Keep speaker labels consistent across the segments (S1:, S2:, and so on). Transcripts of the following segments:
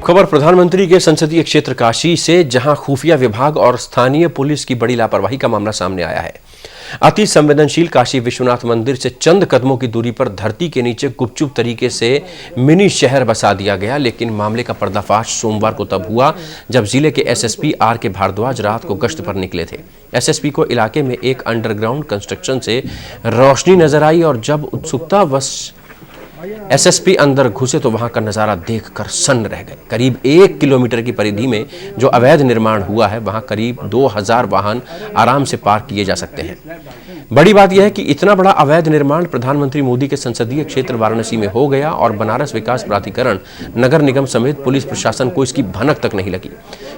S1: खबर प्रधानमंत्री के संसदीय क्षेत्र काशी से, जहां खुफिया विभाग और स्थानीय पुलिस की बड़ी लापरवाही का मामला सामने आया है। अति संवेदनशील काशी विश्वनाथ मंदिर से चंद कदमों की दूरी पर धरती के नीचे गुपचुप तरीके से मिनी शहर बसा दिया गया। लेकिन मामले का पर्दाफाश सोमवार को तब हुआ जब जिले के एसएसपी आर के भारद्वाज रात को गश्त पर निकले थे। एसएसपी को इलाके में एक अंडरग्राउंड कंस्ट्रक्शन से रोशनी नजर आई और जब उत्सुकतावश एसएसपी अंदर घुसे तो वहां का नजारा देखकर सन्न रह गए। करीब 1 किलोमीटर की परिधि में जो अवैध निर्माण हुआ है, वहां करीब 2000 वाहन आराम से पार्क किए जा सकते हैं। बड़ी बात यह है कि इतना बड़ा अवैध निर्माण प्रधानमंत्री मोदी के संसदीय क्षेत्र वाराणसी में हो गया और बनारस विकास प्राधिकरण, नगर निगम समेत पुलिस प्रशासन को इसकी भनक तक नहीं लगी।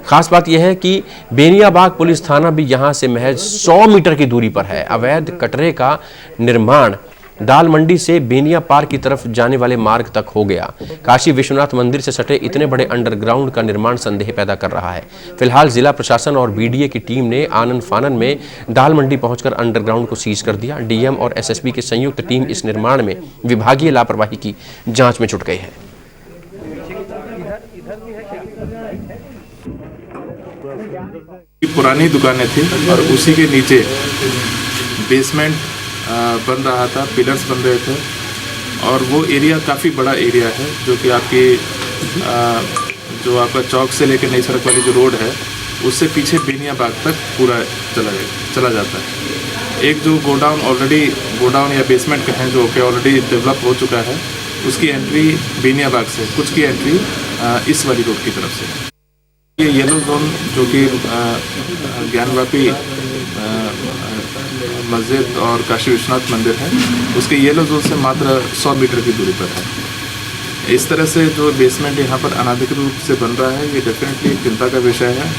S1: खास बात यह है कि बेनियाबाग पुलिस थाना भी यहां से महज 100 मीटर की दूरी पर है। अवैध कटरे का निर्माण दाल मंडी से बेनिया पार्क की तरफ जाने वाले मार्ग तक हो गया। काशी विश्वनाथ मंदिर से सटे इतने बड़े अंडरग्राउंड का निर्माण संदेह पैदा कर रहा है। फिलहाल जिला प्रशासन और बीडीए की टीम ने आनन फानन में दाल मंडी पहुंचकर अंडरग्राउंड को सीज कर दिया। डीएम और एसएसपी की संयुक्त टीम इस निर्माण में विभागीय लापरवाही की जांच में जुट गई है।
S2: पुरानी दुकानें थी और उसी के नीचे बेसमेंट बन रहा था, पिलर्स बन रहे थे और वो एरिया काफ़ी बड़ा एरिया है जो कि आपकी जो आपका चौक से लेकर नई सड़क वाली जो रोड है उससे पीछे बेनियाबाग तक पूरा चला जाता है। एक जो गोडाउन या बेसमेंट कहें जो कि ऑलरेडी डेवलप हो चुका है, उसकी एंट्री बेनियाबाग से, कुछ की एंट्री इस वाली रोड की तरफ से। ये येलो जोन जो कि ज्ञानवापी मस्जिद और काशी विश्वनाथ मंदिर है, उसके येलो जोन से मात्र 100 मीटर की दूरी पर है। इस तरह से जो बेसमेंट यहाँ पर अनाधिकृत रूप से बन रहा है, ये डेफिनेटली चिंता का विषय है।